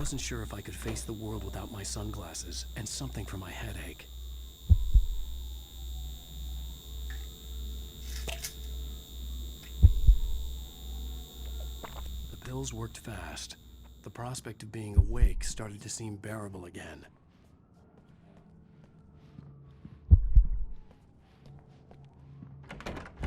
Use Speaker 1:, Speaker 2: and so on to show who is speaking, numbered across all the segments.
Speaker 1: wasn't sure if I could face the world without my sunglasses and something for my headache. The pills worked fast. The prospect of being awake started to seem bearable again.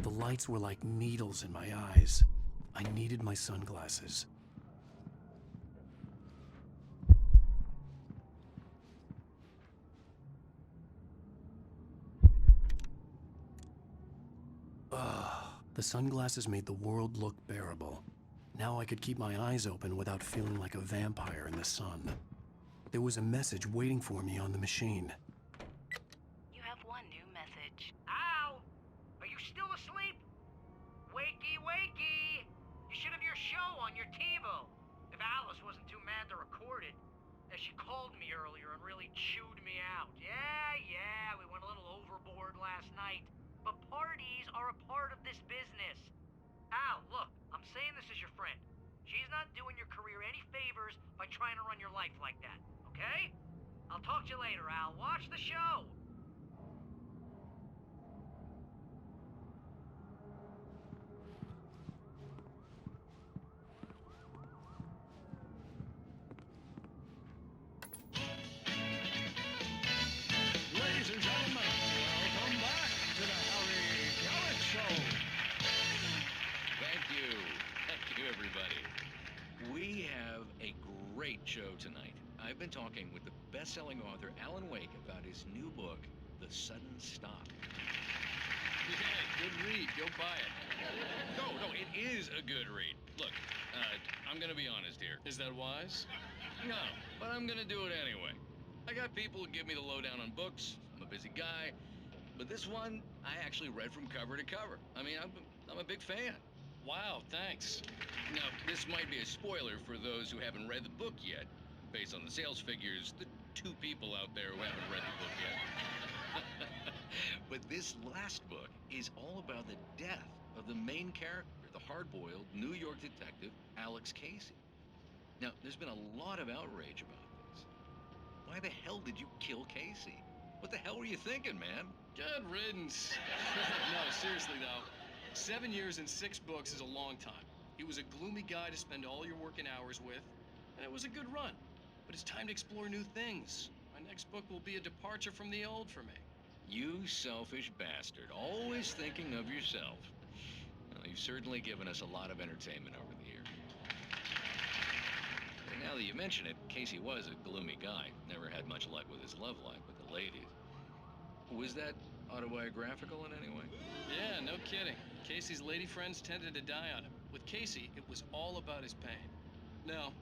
Speaker 1: The lights were like needles in my eyes. I needed my sunglasses. The sunglasses made the world look bearable. Now I could keep my eyes open without feeling like a vampire in the sun. There was a message waiting for me on the machine.
Speaker 2: You have one new message.
Speaker 3: Al! Are you still asleep? Wakey, wakey! You should have your show on your TiVo. If Alice wasn't too mad to record it. As she called me earlier and really chewed me out. Yeah, we went a little overboard last night. But parties are a part of this business. Al, look, I'm saying this as your friend. She's not doing your career any favors by trying to run your life like that, okay? I'll talk to you later, Al. Watch the show.
Speaker 4: Ladies and gentlemen, welcome back to the Harry Gallant Show.
Speaker 5: Thank you, everybody. We have a great show tonight. I've been talking with the best-selling author Alan Wake about his new book, The Sudden Stop.
Speaker 6: Yeah, good read. Go buy it.
Speaker 5: No, it is a good read. Look, I'm gonna be honest here.
Speaker 6: Is that wise?
Speaker 5: No, but I'm gonna do it anyway. I got people who give me the lowdown on books. I'm a busy guy. But this one, I actually read from cover to cover. I mean, I'm a big fan.
Speaker 6: Wow, thanks.
Speaker 5: Now, this might be a spoiler for those who haven't read the book yet. Based on the sales figures, the 2 people out there who haven't read the book yet. But this last book is all about the death of the main character, the hard-boiled New York detective, Alex Casey. Now, there's been a lot of outrage about this. Why the hell did you kill Casey? What the hell were you thinking, man?
Speaker 6: Good riddance. No, seriously though. 7 years and 6 books is a long time. He was a gloomy guy to spend all your working hours with, and it was a good run. But it's time to explore new things. My next book will be a departure from the old for me.
Speaker 5: You selfish bastard, always thinking of yourself. Well, you've certainly given us a lot of entertainment over the years. And now that you mention it, Casey was a gloomy guy. Never had much luck with his love life with the ladies. Was that autobiographical in any way?
Speaker 6: Yeah, no kidding. Casey's lady friends tended to die on him. With Casey, it was all about his pain. No,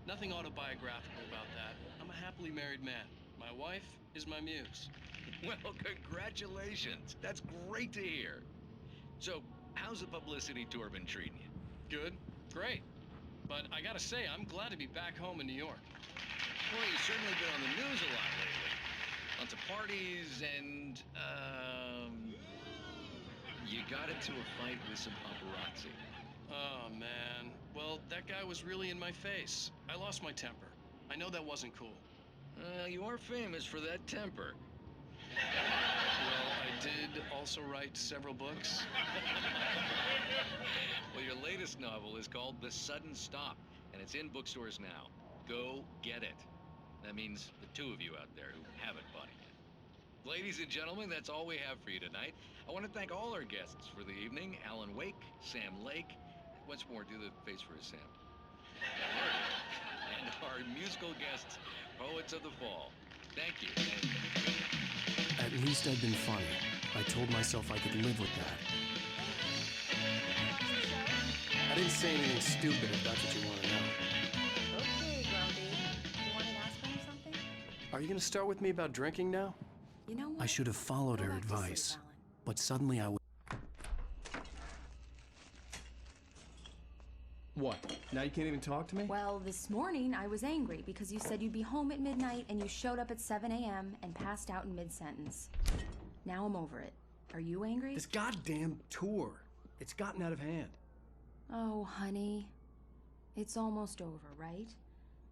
Speaker 6: nothing autobiographical about that. I'm a happily married man. My wife is my muse.
Speaker 5: Well, congratulations. That's great to hear. So, how's the publicity tour been treating you?
Speaker 6: Good, great. But I gotta say, I'm glad to be back home in New York.
Speaker 5: Well, you've certainly been on the news a lot lately. Lots of parties and, you got into a fight with some paparazzi.
Speaker 6: Oh, man. Well, that guy was really in my face. I lost my temper. I know that wasn't cool.
Speaker 5: You are famous for that temper.
Speaker 6: Well, I did also write several books.
Speaker 5: Well, your latest novel is called The Sudden Stop, and it's in bookstores now. Go get it. That means the 2 of you out there who haven't bought it yet. Ladies and gentlemen, that's all we have for you tonight. I want to thank all our guests for the evening. Alan Wake, Sam Lake. Once more, do the face for a Sam. And our musical guests, Poets of the Fall. Thank you.
Speaker 1: At least I'd been funny. I told myself I could live with that. I didn't say anything stupid if that's what you want to know.
Speaker 2: Okay, Grumpy. You want an aspirin or something?
Speaker 1: Are you going to start with me about drinking now?
Speaker 2: You know what?
Speaker 1: I should have followed
Speaker 2: Go
Speaker 1: her
Speaker 2: back to sleep,
Speaker 1: advice,
Speaker 2: Alan.
Speaker 1: but suddenly I was...
Speaker 7: What? Now you can't even talk to me?
Speaker 8: Well, this morning I was angry because you said you'd be home at midnight and you showed up at 7 a.m. and passed out in mid-sentence. Now I'm over it. Are you angry?
Speaker 7: This goddamn tour. It's gotten out of hand.
Speaker 8: Oh, honey. It's almost over, right?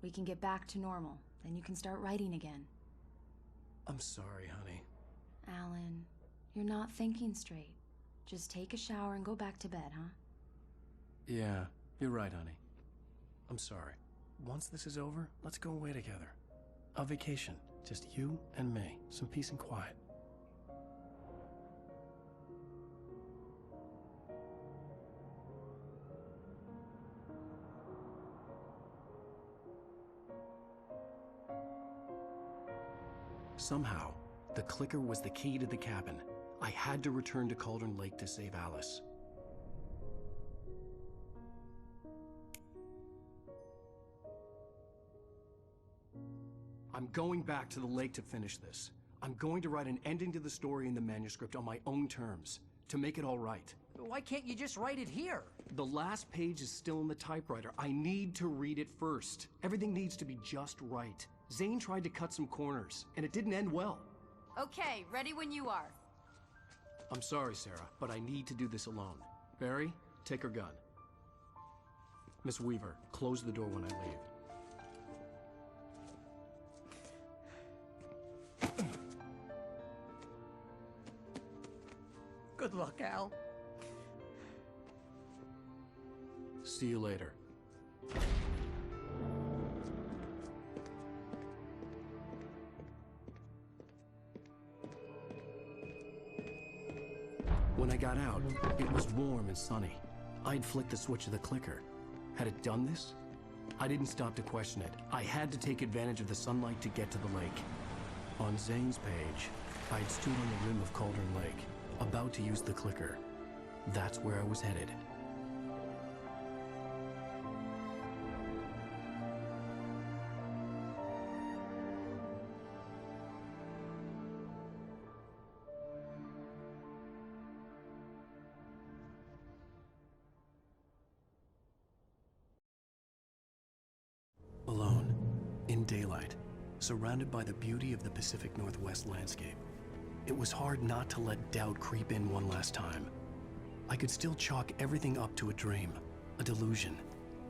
Speaker 8: We can get back to normal. Then you can start writing again.
Speaker 1: I'm sorry, honey.
Speaker 8: Alan, you're not thinking straight. Just take a shower and go back to bed, huh?
Speaker 1: Yeah, you're right, honey. I'm sorry. Once this is over, let's go away together. A vacation. Just you and me. Some peace and quiet. Somehow, the clicker was the key to the cabin. I had to return to Cauldron Lake to save Alice. I'm going back to the lake to finish this. I'm going to write an ending to the story in the manuscript on my own terms, to make it all right.
Speaker 3: Why can't you just write it here?
Speaker 1: The last page is still in the typewriter. I need to read it first. Everything needs to be just right. Zane tried to cut some corners, and it didn't end well.
Speaker 2: Okay, ready when you are.
Speaker 1: I'm sorry, Sarah, but I need to do this alone. Barry, take her gun. Miss Weaver, close the door when I leave.
Speaker 3: Good luck, Al.
Speaker 1: See you later. When I got out, it was warm and sunny. I'd flicked the switch of the clicker. Had it done this? I didn't stop to question it. I had to take advantage of the sunlight to get to the lake. On Zane's page, I'd stood on the rim of Cauldron Lake, about to use the clicker. That's where I was headed. Alone, in daylight, surrounded by the beauty of the Pacific Northwest landscape. It was hard not to let doubt creep in one last time. I could still chalk everything up to a dream, a delusion.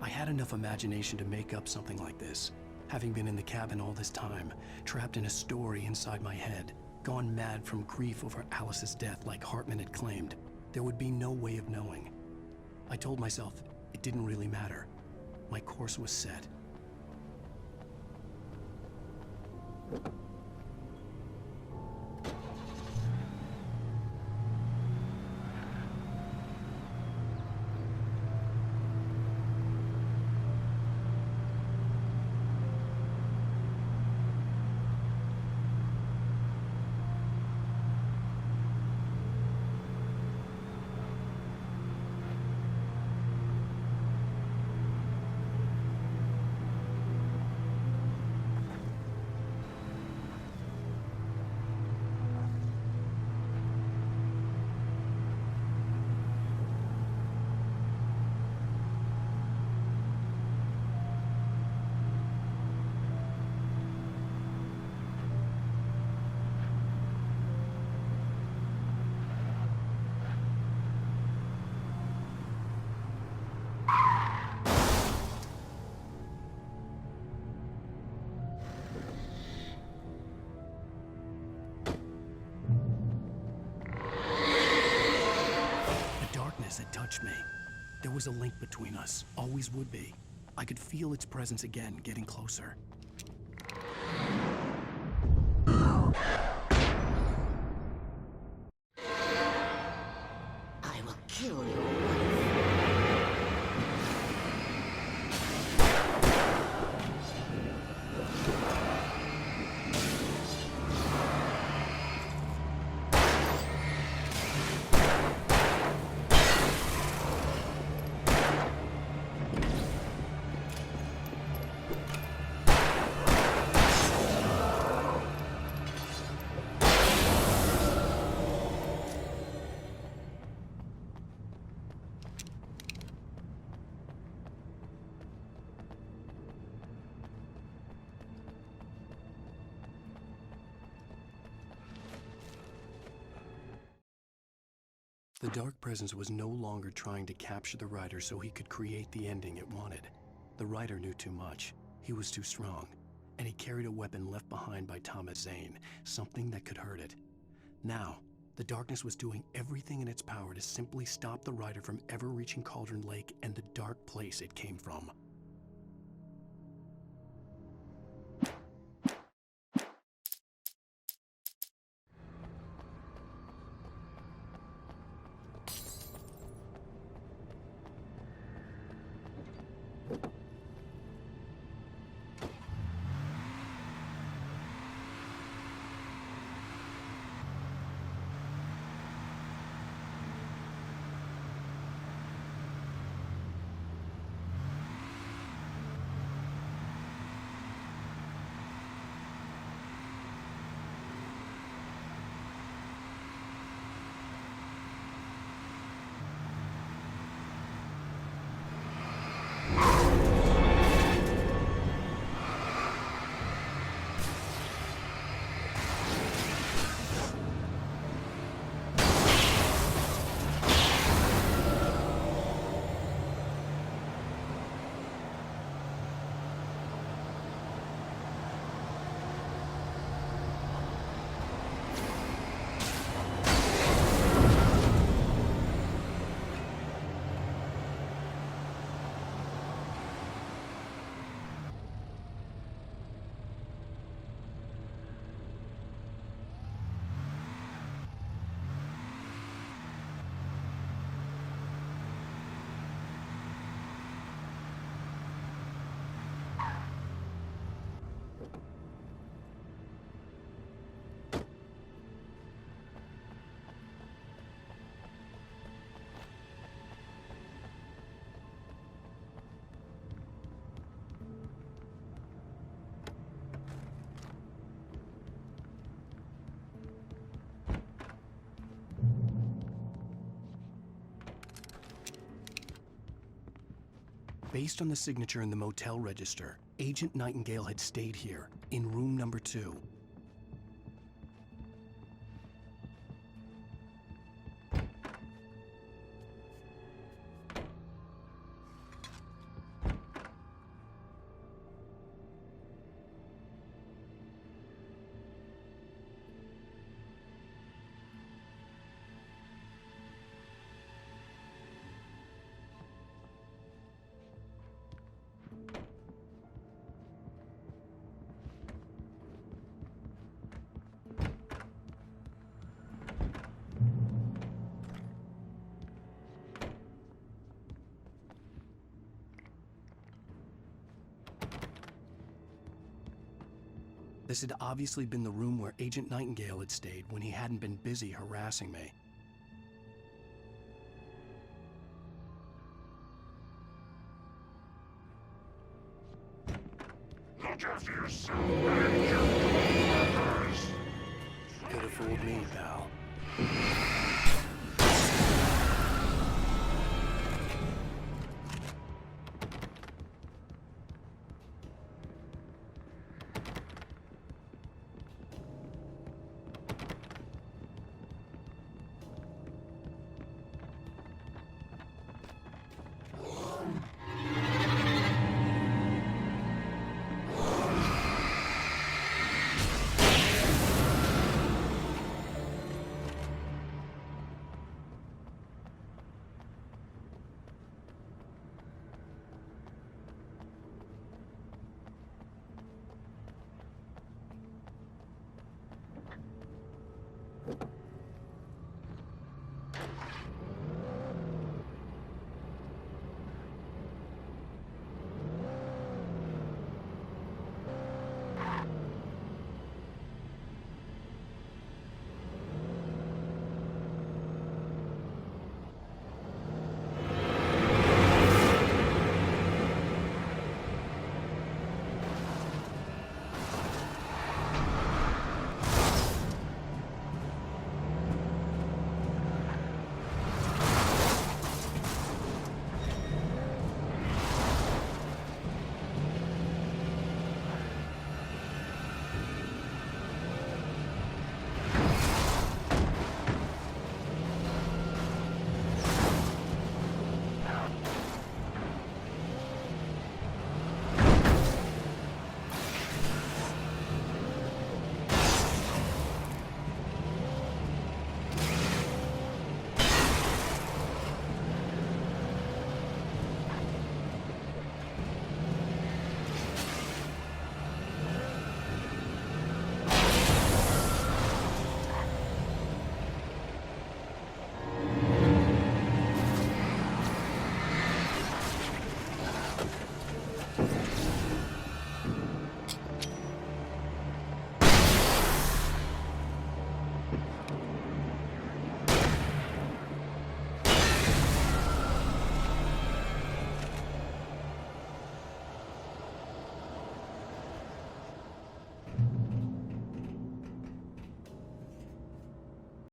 Speaker 1: I had enough imagination to make up something like this, having been in the cabin all this time, trapped in a story inside my head, gone mad from grief over Alice's death like Hartman had claimed. There would be no way of knowing. I told myself it didn't really matter. My course was set. Had touched me. There was a link between us, always would be. I could feel its presence again, getting closer.
Speaker 9: I will kill you.
Speaker 1: The Dark Presence was no longer trying to capture the writer so he could create the ending it wanted. The writer knew too much. He was too strong, and he carried a weapon left behind by Thomas Zane, something that could hurt it. Now, the darkness was doing everything in its power to simply stop the rider from ever reaching Cauldron Lake and the dark place it came from. Based on the signature in the motel register, Agent Nightingale had stayed here, in room number 2. This had obviously been the room where Agent Nightingale had stayed when he hadn't been busy harassing me.
Speaker 4: Look after yourself and your coworkers.
Speaker 1: Could have fooled me, pal.